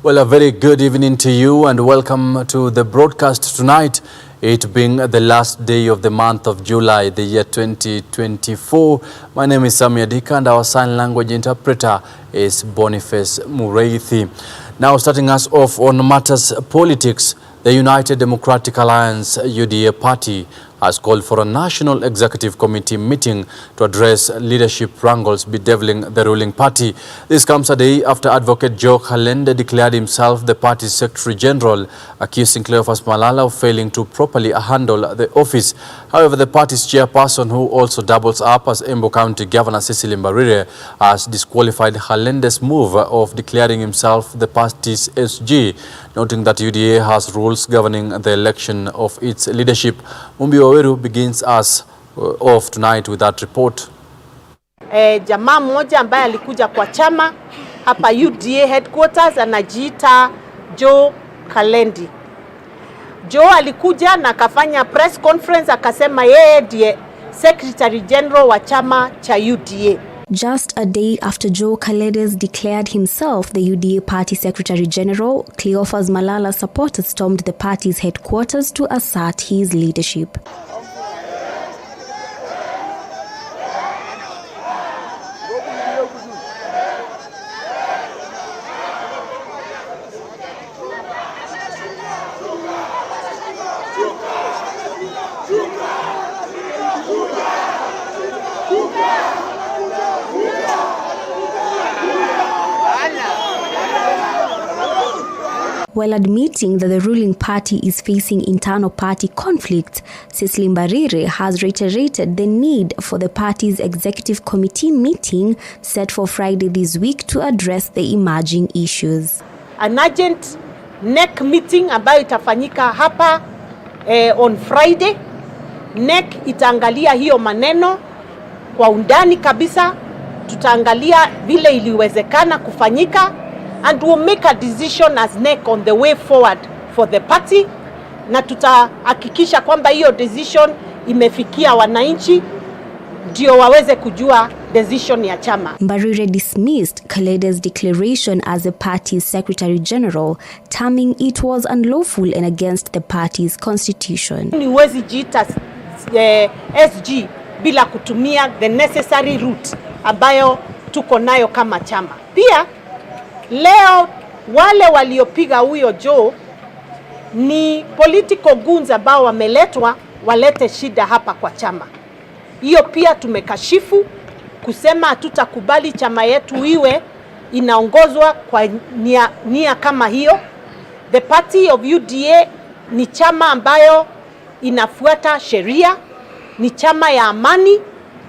Well, a very good evening to you and welcome to the broadcast tonight. It being the last day of the month of July, the year 2024. My name is Adika and our sign language interpreter is Boniface Mureithi. Now, starting us off on matters politics, the United Democratic Alliance UDA party has called for a National Executive Committee meeting to address leadership wrangles bedeviling the ruling party. This comes a day after Advocate Joe Kalende declared himself the party's Secretary General, accusing Cleophas Malala of failing to properly handle the office. However, the party's chairperson, who also doubles up as Embu County Governor Cecily Mbarire, has disqualified Kalende's move of declaring himself the party's SG, noting that UDA has rules governing the election of its leadership. Mumbi Waweru begins us off tonight with that report. Jamaa mmoja ambaye alikuja kwa chama hapa UDA headquarters anajiita Joe Kalende. Joe alikuja na akafanya press conference akasema yeye ndiye Secretary General wa chama cha UDA. Just a day after Joe Kalende declared himself the UDA party Secretary General, Cleophas Malala supporters stormed the party's headquarters to assert his leadership. While admitting that the ruling party is facing internal party conflicts, Cecily Mbarire has reiterated the need for the party's executive committee meeting set for Friday this week to address the emerging issues. An urgent NEC meeting ambayo itafanyika hapa on Friday. NEC itaangalia hiyo maneno kwa undani kabisa, tutaangalia vile iliwezekana kufanyika, and we'll make a decision as NEC on the way forward for the party, na tutahakikisha kwamba hiyo decision imefikia wananchi ndio waweze kujua decision ya chama. Mbarire dismissed Kalende's declaration as the party's Secretary General, terming it was unlawful and against the party's constitution. Ni huwezi jiita SG bila kutumia the necessary route ambayo tuko nayo kama chama. Pia leo wale waliopiga huyo Joe ni political goons ambao wameletwa walete shida hapa kwa chama. Hiyo pia tumekashifu kusema hatutakubali chama yetu iwe inaongozwa kwa nia kama hiyo. The party of UDA ni chama ambayo inafuata sheria, ni chama ya amani,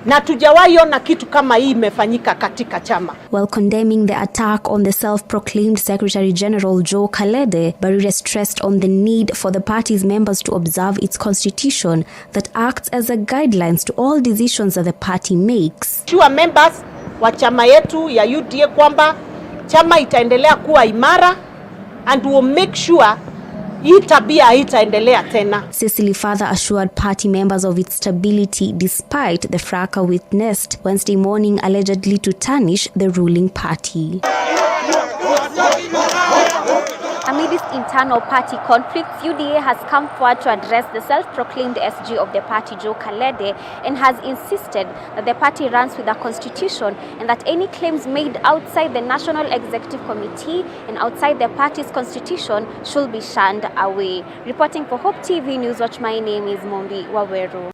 na tujawahi ona kitu kama hii imefanyika katika chama. While condemning the attack on the self-proclaimed Secretary General Joe Kalende, Mbarire stressed on the need for the party's members to observe its constitution that acts as a guidelines to all decisions that the party makes. Sure members wa chama yetu ya UDA kwamba chama itaendelea kuwa imara, and will make sure hii tabia haitaendelea tena. Cecily further assured party members of its stability despite the fracas witnessed Wednesday morning allegedly to tarnish the ruling party. Amidst internal party conflicts, UDA has come forward to address the self-proclaimed SG of the party, Joe Kalende, and has insisted that the party runs with a constitution and that any claims made outside the National Executive Committee and outside the party's constitution should be shunned away. Reporting for Hope TV News Watch, my name is Mumbi Waweru.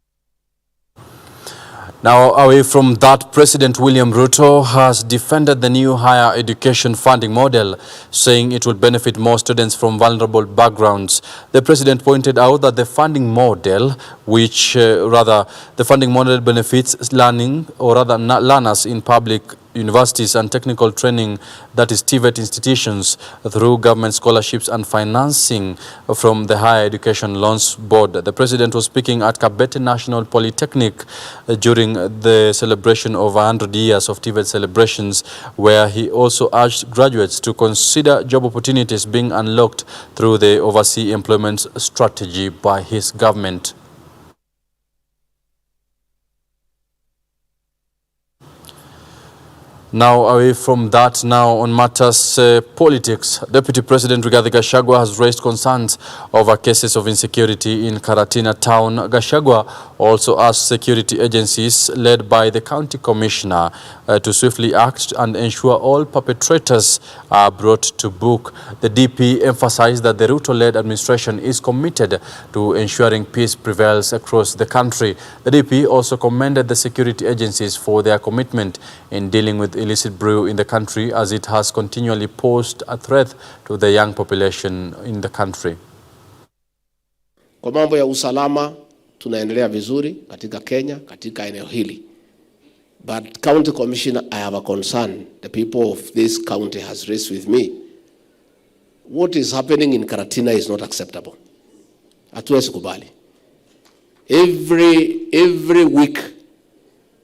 Now, away from that, President William Ruto has defended the new higher education funding model, saying it will benefit more students from vulnerable backgrounds. The president pointed out that the funding model, the funding model benefits learners in public universities and technical training, that is TVET institutions, through government scholarships and financing from the Higher Education Loans Board. The president was speaking at Kabete National Polytechnic during the celebration of 100 years of TVET celebrations, where he also urged graduates to consider job opportunities being unlocked through the overseas employment strategy by his government. Now, away from that, now on matters politics, Deputy President Rigathi Gachagua has raised concerns over cases of insecurity in Karatina town. Gachagua also asked security agencies led by the county commissioner to swiftly act and ensure all perpetrators are brought to book. The DP emphasized that the Ruto-led administration is committed to ensuring peace prevails across the country. The DP also commended the security agencies for their commitment in dealing with illicit brew in the country, as it has continually posed a threat to the young population in the country. Kwa mambo ya usalama tunaendelea vizuri katika Kenya, katika eneo hili. But county commissioner, I have a concern. The people of this county has raised with me. What is happening in Karatina is not acceptable. Hatuwezi kubali. Every week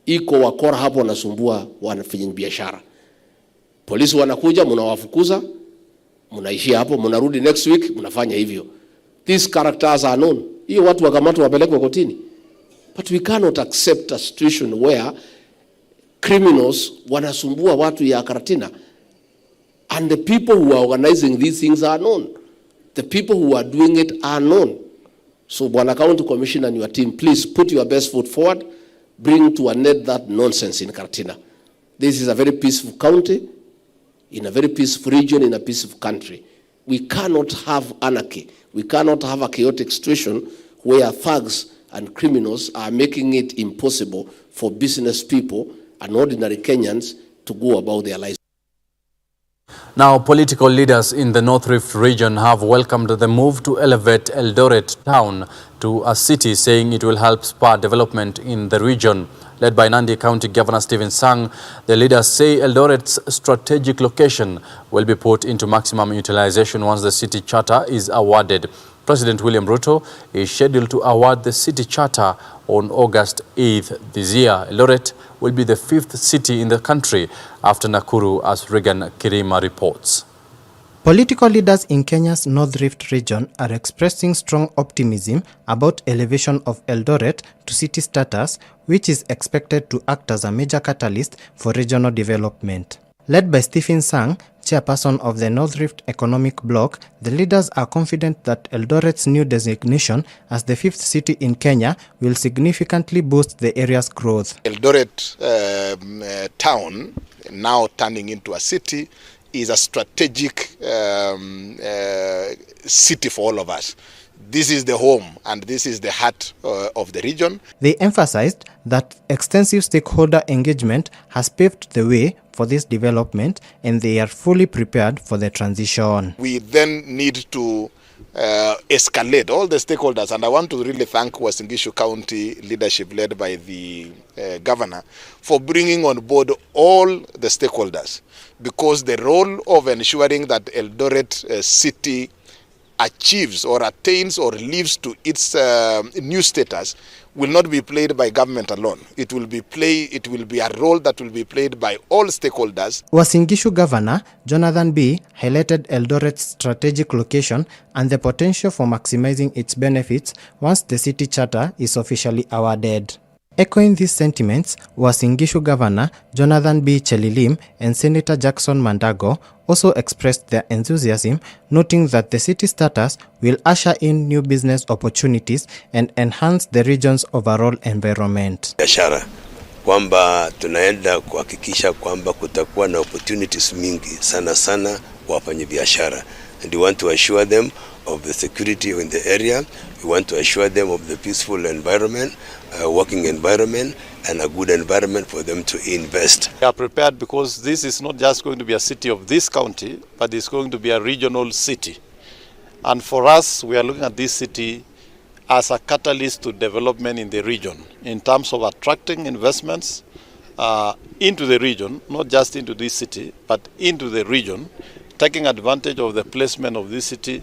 iko wakora hapo wanasumbua wanafanya biashara. Polisi wanakuja, mnawafukuza, mnaishia hapo, mnarudi next week, mnafanya hivyo. These characters are known. Hiyo watu wakamatwa wapelekwe kotini. But we cannot accept a situation where criminals wanasumbua watu ya Karatina. And the people who are organizing these things are known. The people who are doing it are known. So, Bwana County Commissioner and your team, please put your best foot forward. Bring to an end that nonsense in Karatina. This is a very peaceful county, in a very peaceful region, in a peaceful country. We cannot have anarchy. We cannot have a chaotic situation where thugs and criminals are making it impossible for business people and ordinary Kenyans to go about their lives. Now, political leaders in the North Rift region have welcomed the move to elevate Eldoret town to a city, saying it will help spur development in the region. Led by Nandi County Governor Stephen Sang, the leaders say Eldoret's strategic location will be put into maximum utilization once the city charter is awarded. President William Ruto is scheduled to award the city charter on August 8th this year. Eldoret will be the 5th city in the country after Nakuru, as Regan Kirima reports. Political leaders in Kenya's North Rift region are expressing strong optimism about elevation of Eldoret to city status, which is expected to act as a major catalyst for regional development. Led by Stephen Sang, chairperson of the North Rift Economic Bloc, the leaders are confident that Eldoret's new designation as the 5th city in Kenya will significantly boost the area's growth. Eldoret town, now turning into a city, is a strategic city for all of us. This is the home and this is the heart of the region. They emphasized that extensive stakeholder engagement has paved the way for this development and they are fully prepared for the transition. We then need to escalate all the stakeholders, and I want to really thank Uasin Gishu County leadership led by the governor for bringing on board all the stakeholders, because the role of ensuring that Eldoret city achieves or attains or lives to its new status will not be played by government alone. It will be a role that will be played by all stakeholders. Uasin Gishu Governor Jonathan B. highlighted Eldoret's strategic location and the potential for maximizing its benefits once the city charter is officially awarded. Echoing these sentiments, Uasin Gishu Governor Jonathan B. Chelilim and Senator Jackson Mandago also expressed their enthusiasm, noting that the city status will usher in new business opportunities and enhance the region's overall environment. Biashara kwamba tunaenda kuhakikisha kwamba kutakuwa na opportunities mingi sana kwa wafanyabiashara, and we want to assure them of the security in the area. We want to assure them of the peaceful environment, working environment, and a good environment for them to invest. We are prepared because this is not just going to be a city of this county, but it's going to be a regional city. And for us, we are looking at this city as a catalyst to development in the region in terms of attracting investments into the region, not just into this city, but into the region, taking advantage of the placement of this city,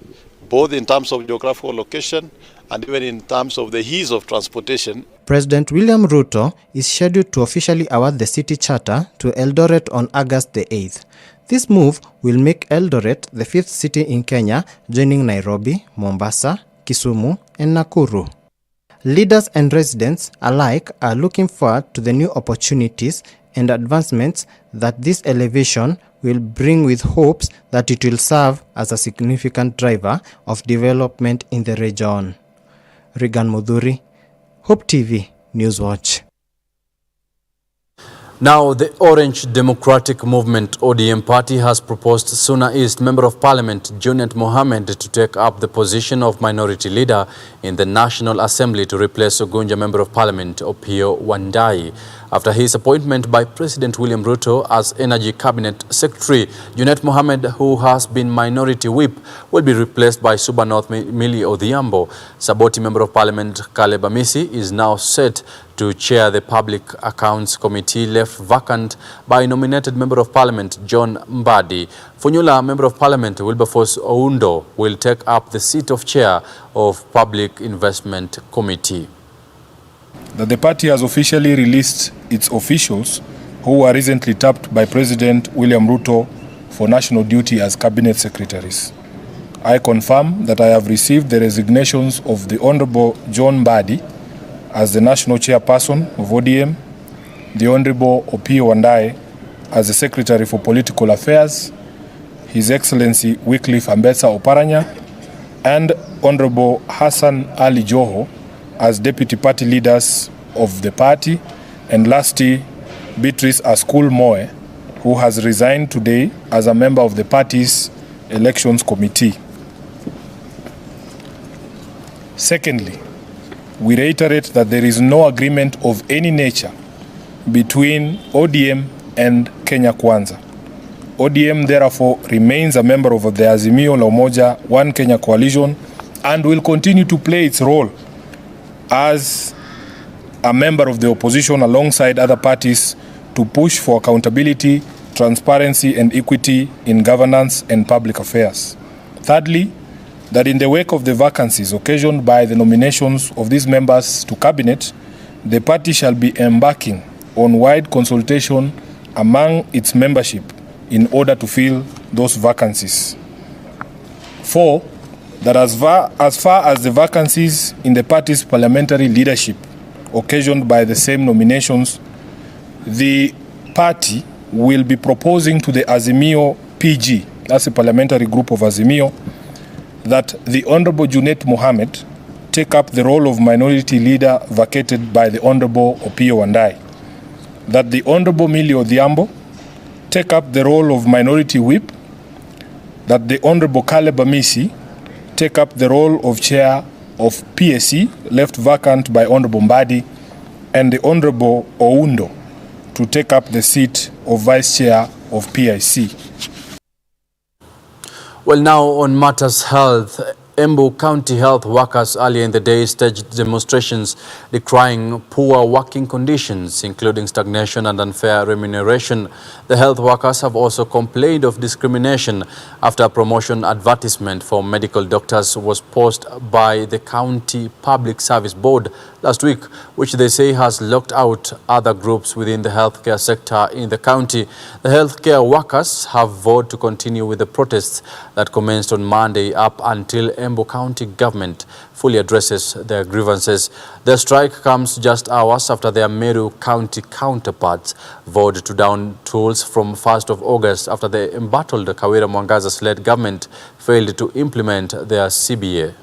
both in terms of geographical location and even in terms of the ease of transportation. President William Ruto is scheduled to officially award the city charter to Eldoret on August the 8th. This move will make Eldoret the 5th city in Kenya, joining Nairobi, Mombasa, Kisumu, and Nakuru. Leaders and residents alike are looking forward to the new opportunities and advancements that this elevation will bring, with hopes that it will serve as a significant driver of development in the region. Regan Mudhuri, Hope TV, Newswatch. Now, the Orange Democratic Movement ODM party has proposed Suna East Member of Parliament Junet Mohammed to take up the position of Minority Leader in the National Assembly to replace Ugunja Member of Parliament Opiyo Wandayi. After his appointment by President William Ruto as Energy Cabinet Secretary, Junet Mohammed, who has been Minority Whip, will be replaced by Suba North Millie Odhiambo. Saboti Member of Parliament Caleb Amisi is now set to chair the Public Accounts Committee, left vacant by nominated Member of Parliament John Mbadi. Funyula Member of Parliament Wilberforce Oundo will take up the seat of chair of Public Investment Committee. That the party has officially released its officials who were recently tapped by President William Ruto for national duty as cabinet secretaries. I confirm that I have received the resignations of the Honorable John Mbadi as the national chairperson of ODM, the Honorable Opiyo Wandayi as the Secretary for Political Affairs, His Excellency Wycliffe Ambetsa Oparanya, and Honorable Hassan Ali Joho as deputy party leaders of the party, and lastly, Beatrice Askul Moe, who has resigned today as a member of the party's elections committee. Secondly, we reiterate that there is no agreement of any nature between ODM and Kenya Kwanza. ODM therefore remains a member of the Azimio la Umoja One Kenya coalition and will continue to play its role as a member of the opposition alongside other parties to push for accountability, transparency and equity in governance and public affairs. Thirdly, that in the wake of the vacancies occasioned by the nominations of these members to cabinet, the party shall be embarking on wide consultation among its membership in order to fill those vacancies. 4, that as far as the vacancies in the party's parliamentary leadership occasioned by the same nominations, the party will be proposing to the Azimio PG, that's the parliamentary group of Azimio, that the Honorable Junet Mohammed take up the role of minority leader vacated by the Honorable Opiyo Wandayi, that the Honorable Millie Odhiambo take up the role of minority whip, that the Honorable Caleb Amisi take up the role of chair of PSC, left vacant by Honorable Mbadi, and the Honorable Oundo to take up the seat of vice chair of PIC. Well, now on matters health, Embu County health workers earlier in the day staged demonstrations decrying poor working conditions, including stagnation and unfair remuneration. The health workers have also complained of discrimination after a promotion advertisement for medical doctors was posted by the County Public Service Board last week, which they say has locked out other groups within the healthcare sector in the county. The healthcare workers have vowed to continue with the protests that commenced on Monday up until Embu County government fully addresses their grievances. The strike comes just hours after their Meru County counterparts vowed to down tools from 1st of August after the embattled Kawira Mwangaza-led government failed to implement their CBA.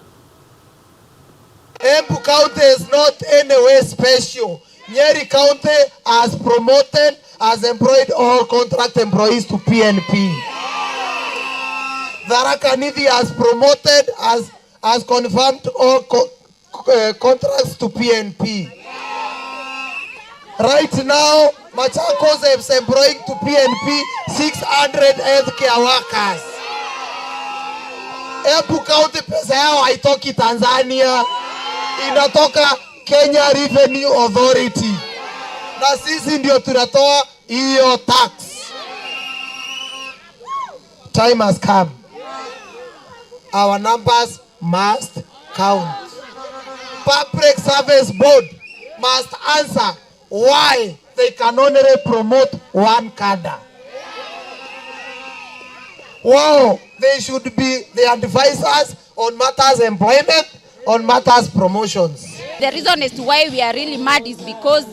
Embu County is not anywhere special. Nyeri County has promoted, has employed all contract employees to PNP. Tharaka Nithi has promoted, has confirmed all contracts to PNP. Right now, Machakos is employing to PNP 600 healthcare workers. Embu County pesa yao haitoki Tanzania, inatoka Kenya Revenue Authority. Na sisi ndio tunatoa hiyo tax. Time has come. Our numbers must count. Public Service Board must answer why they can only promote one cadre. Wow, they should be the advisors on matters employment, on matters promotions. The reason as to why we are really mad is because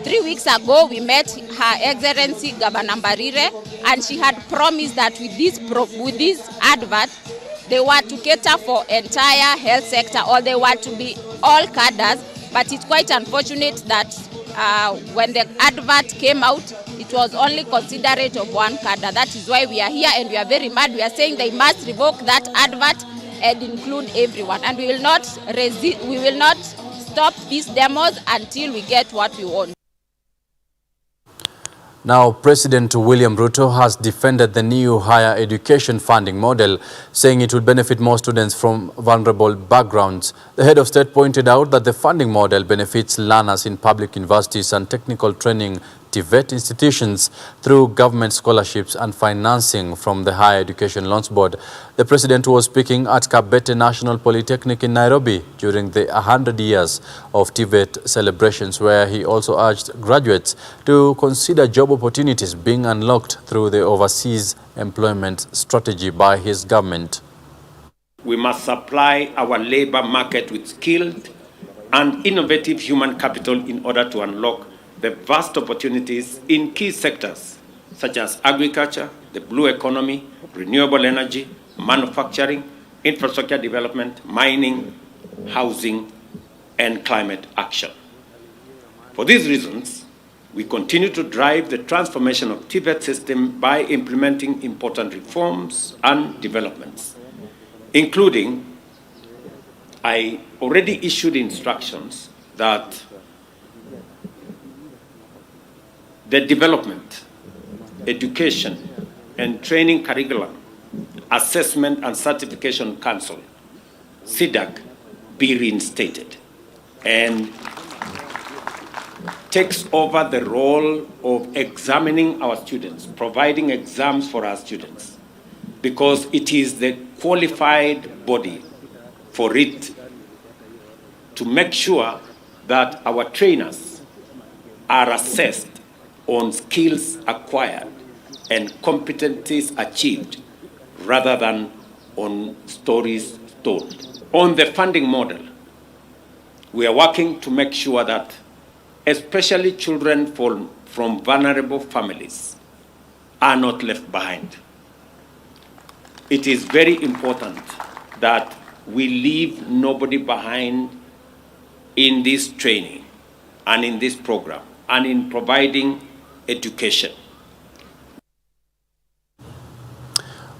3 weeks ago we met Her Excellency Governor Mbarire, and she had promised that with this advert, they were to cater for entire health sector, or they were to be all cadres. But it's quite unfortunate that when the advert came out, it was only considerate of one cadre. That is why we are here, and we are very mad. We are saying they must revoke that advert and include everyone. And we will not stop these demos until we get what we want. Now, President William Ruto has defended the new higher education funding model, saying it will benefit more students from vulnerable backgrounds. The head of state pointed out that the funding model benefits learners in public universities and technical training TVET institutions through government scholarships and financing from the Higher Education Loans Board. The president was speaking at Kabete National Polytechnic in Nairobi during the 100 years of TVET celebrations, where he also urged graduates to consider job opportunities being unlocked through the overseas employment strategy by his government. We must supply our labor market with skilled and innovative human capital in order to unlock the vast opportunities in key sectors such as agriculture, the blue economy, renewable energy, manufacturing, infrastructure development, mining, housing, and climate action. For these reasons, we continue to drive the transformation of TVET system by implementing important reforms and developments, including, I already issued instructions that the Development, Education, and Training Curriculum Assessment and Certification Council, SIDAC, be reinstated and takes over the role of examining our students, providing exams for our students, because it is the qualified body for it to make sure that our trainers are assessed on skills acquired and competencies achieved rather than on stories told. On the funding model, we are working to make sure that especially children from vulnerable families are not left behind. It is very important that we leave nobody behind in this training and in this program and in providing education.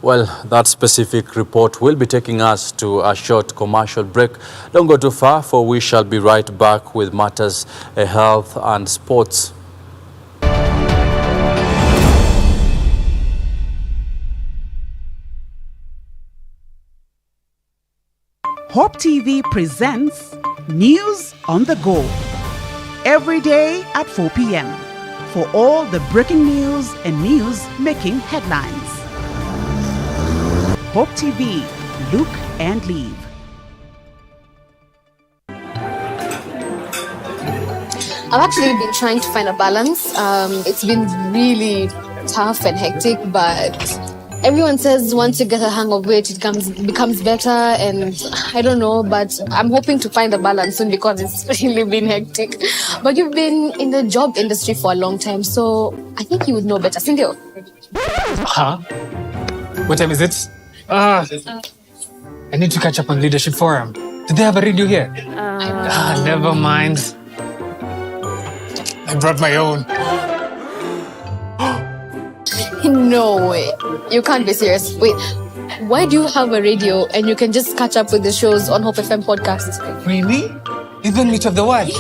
Well, that specific report will be taking us to a short commercial break. Don't go too far, for we shall be right back with matters health and sports. Hope TV presents News on the Go every day at 4 p.m. for all the breaking news and news making headlines. Hope TV, look and live. I've actually been trying to find a balance. It's been really tough and hectic, but everyone says once you get a hang of it, it becomes better, and I don't know, but I'm hoping to find a balance soon because it's really been hectic. But you've been in the job industry for a long time, so I think you would know better. Sindio? Huh? What time is it? I need to catch up on Leadership Forum. Do they have a radio here? Never mind. I brought my own. No way. You can't be serious. Wait, why do you have a radio and you can just catch up with the shows on Hope FM podcast? Really? Even Meet of the One? Yeah.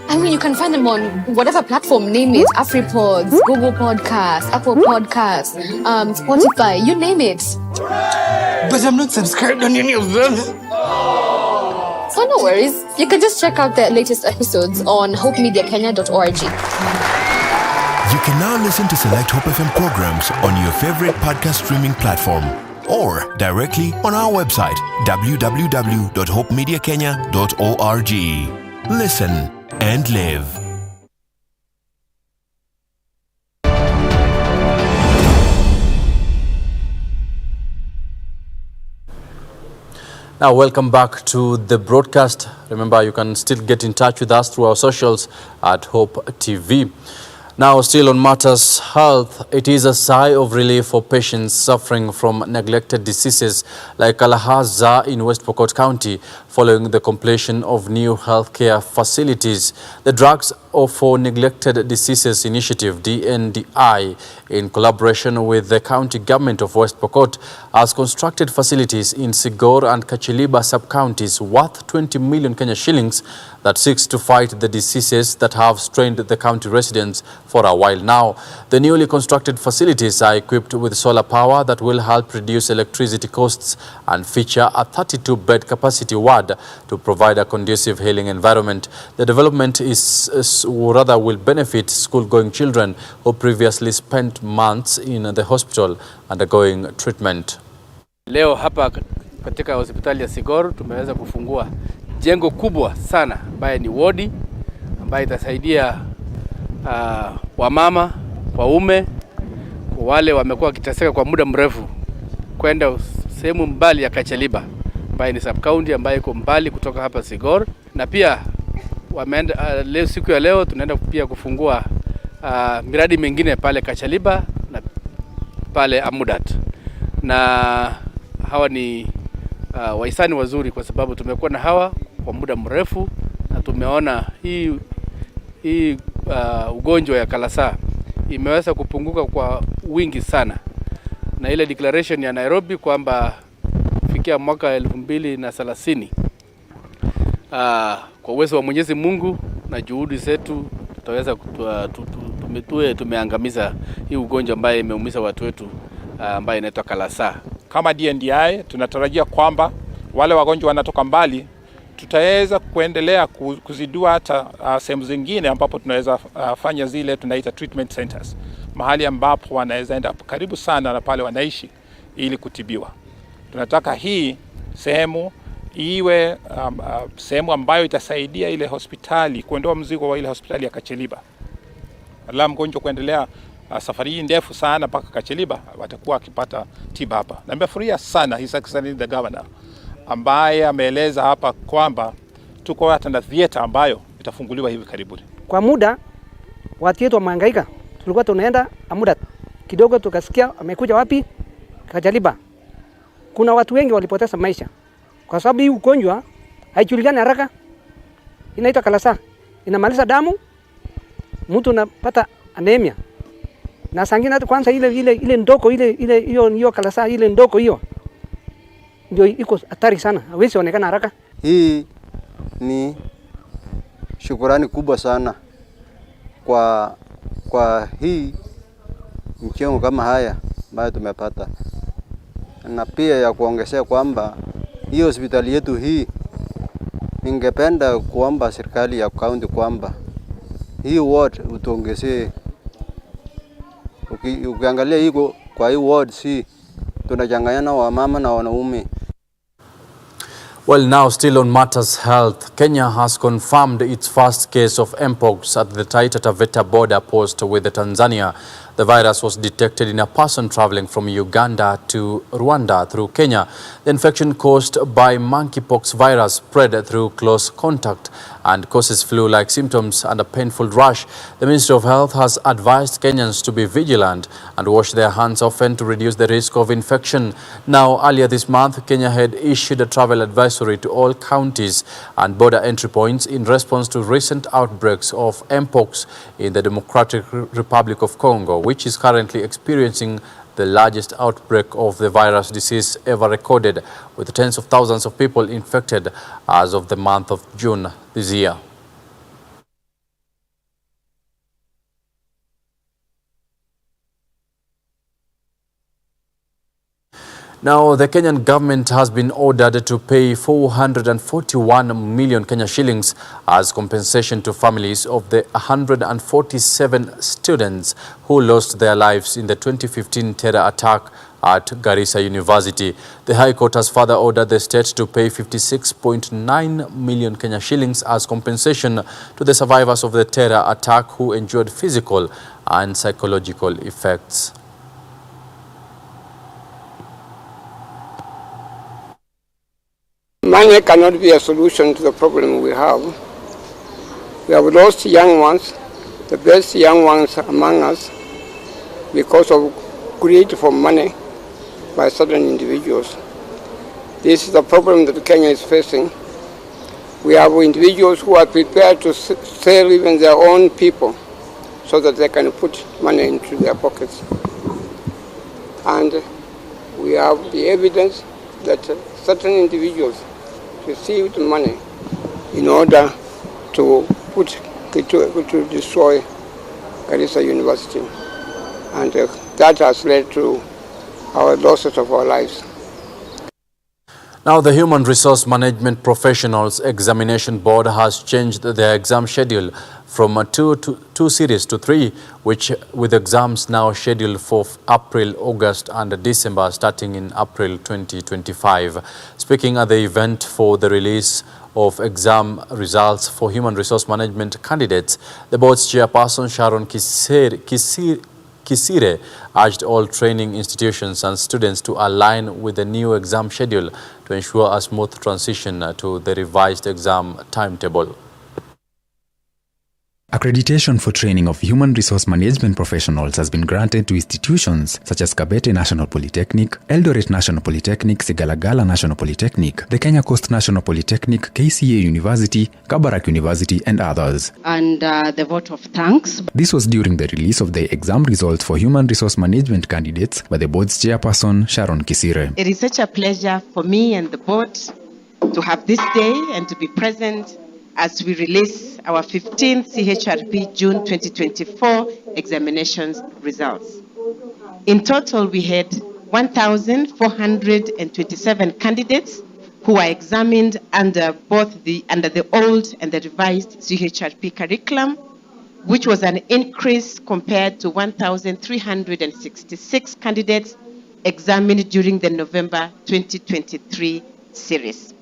I mean, you can find them on whatever platform, name it. AfriPods, Google Podcasts, Apple Podcasts, Spotify, you name it. But I'm not subscribed on any of them. So no worries. You can just check out the latest episodes on hopemediakenya.org. You can now listen to select Hope FM programs on your favorite podcast streaming platform or directly on our website, www.hopemediakenya.org. Listen and live. Now, welcome back to the broadcast. Remember, you can still get in touch with us through our socials at Hope TV. Now, still on matters health, it is a sigh of relief for patients suffering from neglected diseases like Kalahaza in West Pokot County following the completion of new healthcare facilities. The Drugs for Neglected Diseases Initiative, DNDI, in collaboration with the county government of West Pokot, has constructed facilities in Sigor and Kachiliba sub-counties worth 20 million Kenya shillings that seeks to fight the diseases that have strained the county residents for a while now. The newly constructed facilities are equipped with solar power that will help reduce electricity costs and feature a 32-bed capacity ward to provide a conducive healing environment. The development will benefit school-going children who previously spent months in the hospital undergoing treatment. Leo hapa katika hospitali ya Sigor tumeweza kufungua jengo kubwa sana ambaye ni wodi ambaye itasaidia wamama, waume, wale wamekuwa wakiteseka kwa muda mrefu kwenda sehemu mbali ya Kacheliba ambaye ni sub county ambaye iko mbali kutoka hapa Sigor, na pia wameenda leo, siku ya leo tunaenda pia kufungua miradi mingine pale Kacheliba na pale Amudat, na hawa ni wahisani wazuri kwa sababu tumekuwa na hawa kwa muda mrefu na tumeona hii ugonjwa ya kalasa imeweza kupunguka kwa wingi sana, na ile declaration ya Nairobi kwamba kufikia mwaka 2030 kwa uwezo wa Mwenyezi Mungu na juhudi zetu tutaweza tumeangamiza hii ugonjwa ambaye imeumiza watu wetu ambaye inaitwa kalasa. Kama DNDI tunatarajia kwamba wale wagonjwa wanatoka mbali tutaweza kuendelea kuzidua hata sehemu zingine ambapo tunaweza fanya zile tunaita treatment centers, mahali ambapo wanaweza enda karibu sana na pale wanaishi ili kutibiwa. Tunataka hii sehemu iwe sehemu ambayo itasaidia ile hospitali kuondoa mzigo wa ile hospitali ya Kacheliba. Ala mgonjwa kuendelea safari hii ndefu sana mpaka Kacheliba watakuwa akipata tiba hapa. Na nimefurahia sana His Excellency the Governor ambaye ameeleza hapa kwamba tuko hata na theater ambayo itafunguliwa hivi karibuni. Kwa muda watu wetu wamehangaika, tulikuwa tunaenda Amudat kidogo tukasikia amekuja wapi Kacheliba. Kuna watu wengi walipoteza maisha kwa sababu hii ugonjwa haijulikani haraka, inaitwa kalasa, inamaliza damu, mtu anapata anemia. Na sangina kwanza ile ndoko ile hiyo kalasa ile ndoko hiyo ndio iko hatari sana, hawezi onekana haraka. Hii ni shukrani kubwa sana kwa hii mchango kama haya ambayo tumepata, na pia ya kuongezea kwamba hii hospitali yetu hii, ningependa kuomba serikali ya kaunti kwamba hii ward utuongezee. Ukiangalia hii kwa hii ward tunachanganyana wa mama na wanaume. Well, now still on matters health, Kenya has confirmed its first case of Mpox at the Taita Taveta border post with Tanzania. The virus was detected in a person traveling from Uganda to Rwanda through Kenya. The infection caused by monkeypox virus spread through close contact and causes flu-like symptoms and a painful rash. The Ministry of Health has advised Kenyans to be vigilant and wash their hands often to reduce the risk of infection. Now, earlier this month, Kenya had issued a travel advisory to all counties and border entry points in response to recent outbreaks of Mpox in the Democratic Republic of Congo, which is currently experiencing the largest outbreak of the virus disease ever recorded, with tens of thousands of people infected as of the month of June this year. Now, the Kenyan government has been ordered to pay 441 million Kenya shillings as compensation to families of the 147 students who lost their lives in the 2015 terror attack at Garissa University. The High Court has further ordered the state to pay 56.9 million Kenya shillings as compensation to the survivors of the terror attack who endured physical and psychological effects. Money cannot be a solution to the problem we have. We have lost young ones, the best young ones among us, because of greed for money by certain individuals. This is the problem that Kenya is facing. We have individuals who are prepared to sell even their own people so that they can put money into their pockets. And we have the evidence that certain individuals received money in order to destroy Garissa University. And that has led to our losses of our lives. Now, the Human Resource Management Professionals Examination Board has changed their exam schedule from two series to 3, with exams now scheduled for April, August and December starting in April 2025. Speaking at the event for the release of exam results for human resource management candidates, the board's chairperson Sharon Kisire urged all training institutions and students to align with the new exam schedule to ensure a smooth transition to the revised exam timetable. Accreditation for training of human resource management professionals has been granted to institutions such as Kabete National Polytechnic, Eldoret National Polytechnic, Sigalagala National Polytechnic, the Kenya Coast National Polytechnic, KCA University, Kabarak University and others. And the vote of thanks. This was during the release of the exam results for human resource management candidates by the board's chairperson Sharon Kisire. It is such a pleasure for me and the board to have this day and to be present as we release our 15th CHRP June 2024 examinations results. In total, we had 1,427 candidates who were examined under both the old and the revised CHRP curriculum, which was an increase compared to 1,366 candidates examined during the November 2023 series.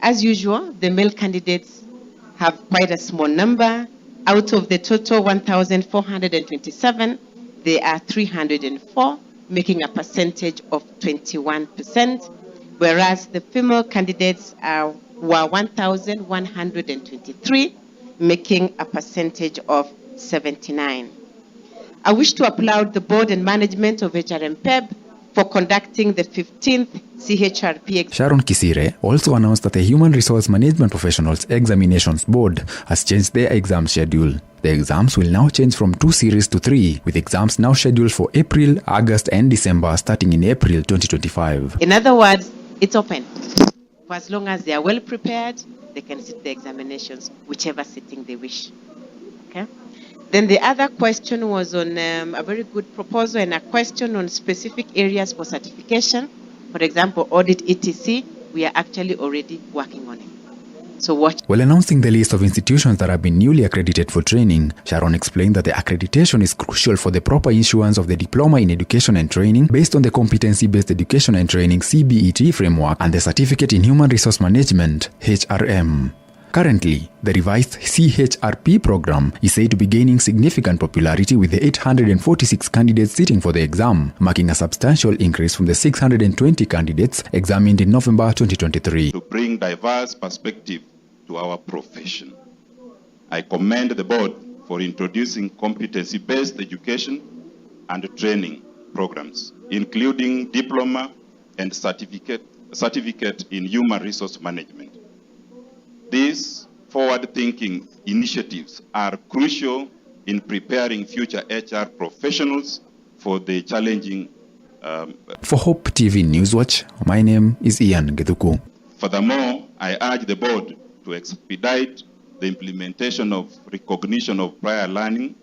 As usual, the male candidates have quite a small number. Out of the total 1,427, there are 304, making a percentage of 21%, whereas the female candidates were 1,123, making a percentage of 79. I wish to applaud the board and management of HRMPEB for conducting the 15th CHRP. Sharon Kisire also announced that the Human Resource Management Professionals Examinations Board has changed their exam schedule. The exams will now change from 2 series to 3, with exams now scheduled for April, August and December starting in April 2025. In other words, it's open. For as long as they are well prepared, they can sit the examinations, whichever sitting they wish. Okay? Then the other question was on a very good proposal and a question on specific areas for certification. For example, audit etc. We are actually already working on it. So watch. While announcing the list of institutions that have been newly accredited for training, Sharon explained that the accreditation is crucial for the proper issuance of the Diploma in Education and Training based on the Competency-Based Education and Training CBET framework and the Certificate in Human Resource Management HRM. Currently, the revised CHRP program is said to be gaining significant popularity with the 846 candidates sitting for the exam, marking a substantial increase from the 620 candidates examined in November 2023. To bring diverse perspective to our profession. I commend the board for introducing competency-based education and training programs, including diploma and certificate in human resource management. These forward-thinking initiatives are crucial in preparing future HR professionals for the challenging... For Hope TV Newswatch, my name is Ian Geduku. Furthermore, I urge the board to expedite the implementation of recognition of prior learning.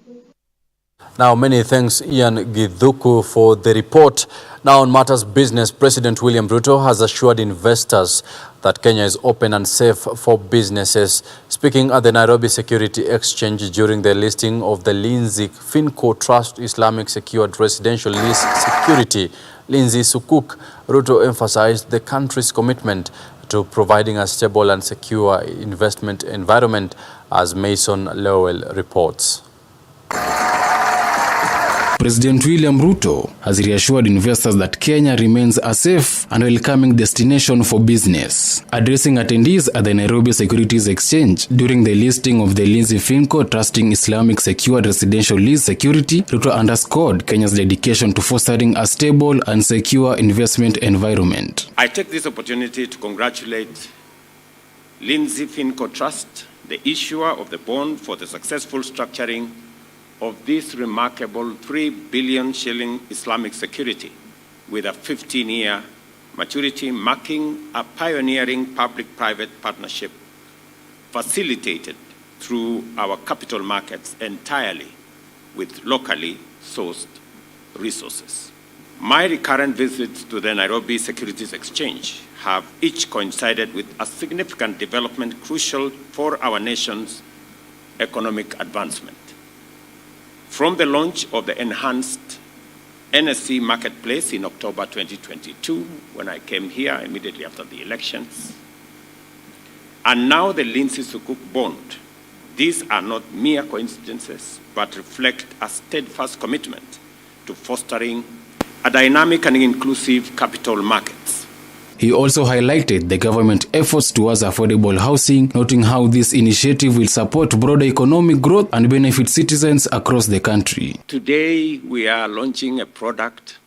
Now, many thanks Ian Githuku for the report. Now, on matters business, President William Ruto has assured investors that Kenya is open and safe for businesses. Speaking at the Nairobi Security Exchange during the listing of the Lindsay Finco Trust Islamic Secured Residential Lease Security, Lindsay Sukuk, Ruto emphasized the country's commitment to providing a stable and secure investment environment, as Mason Lowell reports. President William Ruto has reassured investors that Kenya remains a safe and welcoming destination for business. Addressing attendees at the Nairobi Securities Exchange during the listing of the Lindsay Finco Trusting Islamic Secured Residential Lease Security, Ruto underscored Kenya's dedication to fostering a stable and secure investment environment. I take this opportunity to congratulate Lindsay Finco Trust, the issuer of the bond, for the successful structuring of this remarkable 3 billion shilling Islamic security with a 15-year maturity, marking a pioneering public-private partnership facilitated through our capital markets entirely with locally sourced resources. My recurrent visits to the Nairobi Securities Exchange have each coincided with a significant development crucial for our nation's economic advancement. From the launch of the enhanced NSE marketplace in October 2022, when I came here immediately after the elections, and now the Lindsay Sukuk bond, these are not mere coincidences, but reflect a steadfast commitment to fostering a dynamic and inclusive capital markets. He also highlighted the government efforts towards affordable housing, noting how this initiative will support broader economic growth and benefit citizens across the country. Today, we are launching a product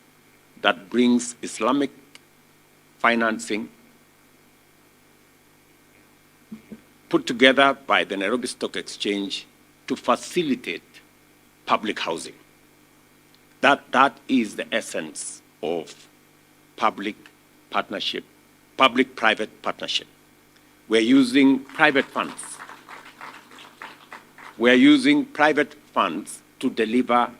that brings Islamic financing put together by the Nairobi Stock Exchange to facilitate public housing. That is the essence of public partnership, public-private partnership. We're using private funds. We're using private funds to deliver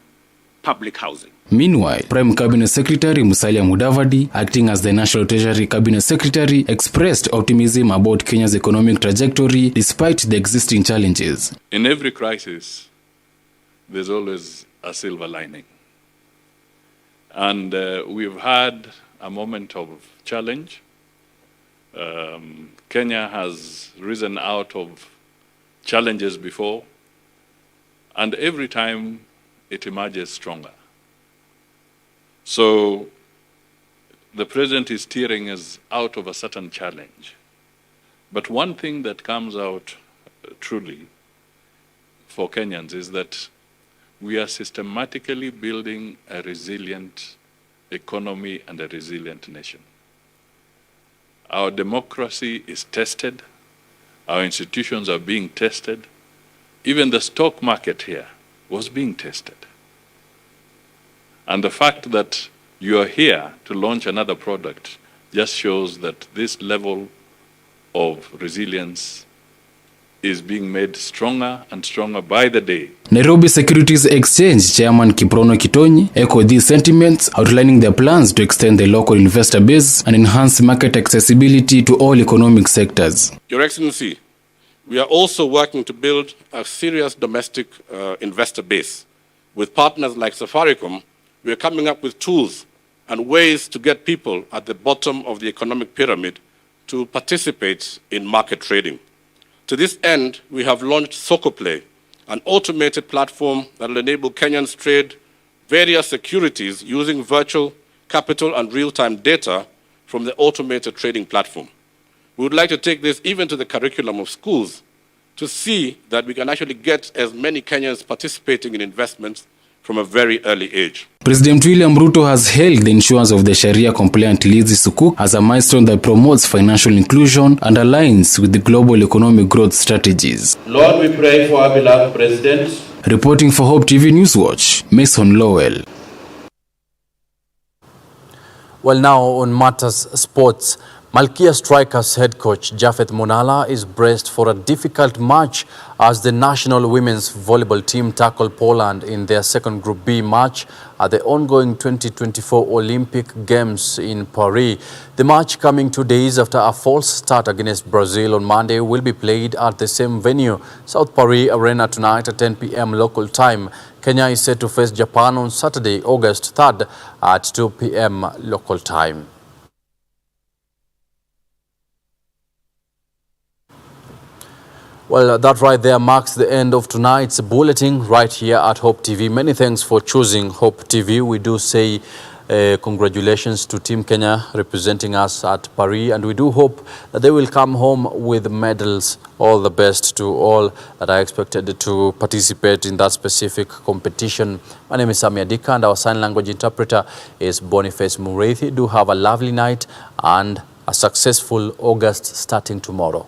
public housing. Meanwhile, Prime Cabinet Secretary Musalia Mudavadi, acting as the National Treasury Cabinet Secretary, expressed optimism about Kenya's economic trajectory despite the existing challenges. In every crisis, there's always a silver lining. And we've had a moment of challenge. Kenya has risen out of challenges before, and every time it emerges stronger. So the president is steering us out of a certain challenge. But one thing that comes out truly for Kenyans is that we are systematically building a resilient economy and a resilient nation. Our democracy is tested. Our institutions are being tested. Even the stock market here was being tested. And the fact that you are here to launch another product just shows that this level of resilience is being made stronger and stronger by the day. Nairobi Securities Exchange Chairman Kiprono Kitonyi echoed these sentiments, outlining their plans to extend the local investor base and enhance market accessibility to all economic sectors. Your Excellency, we are also working to build a serious domestic investor base. With partners like Safaricom, we are coming up with tools and ways to get people at the bottom of the economic pyramid to participate in market trading. To this end, we have launched SocoPlay, an automated platform that will enable Kenyans trade various securities using virtual capital and real-time data from the automated trading platform. We would like to take this even to the curriculum of schools to see that we can actually get as many Kenyans participating in investments from a very early age. President William Ruto has hailed the issuance of the Sharia-compliant Lindsay Sukuk as a milestone that promotes financial inclusion and aligns with the global economic growth strategies. Lord, we pray for our beloved President. Reporting for Hope TV Newswatch, Mason Lowell. Well, now on matters sports, Malkia Strikers head coach Japhet Monala is braced for a difficult match as the national women's volleyball team tackle Poland in their second Group B match at the ongoing 2024 Olympic Games in Paris. The match, coming 2 days after a false start against Brazil on Monday, will be played at the same venue, South Paris Arena, tonight at 10 p.m. local time. Kenya is set to face Japan on Saturday, August 3rd at 2 p.m. local time. Well, that right there marks the end of tonight's bulletin right here at Hope TV. Many thanks for choosing Hope TV. We do say congratulations to Team Kenya representing us at Paris, and we do hope that they will come home with medals. All the best to all that are expected to participate in that specific competition. My name is Adika, and our sign language interpreter is Boniface Mureithi. Do have a lovely night and a successful August starting tomorrow.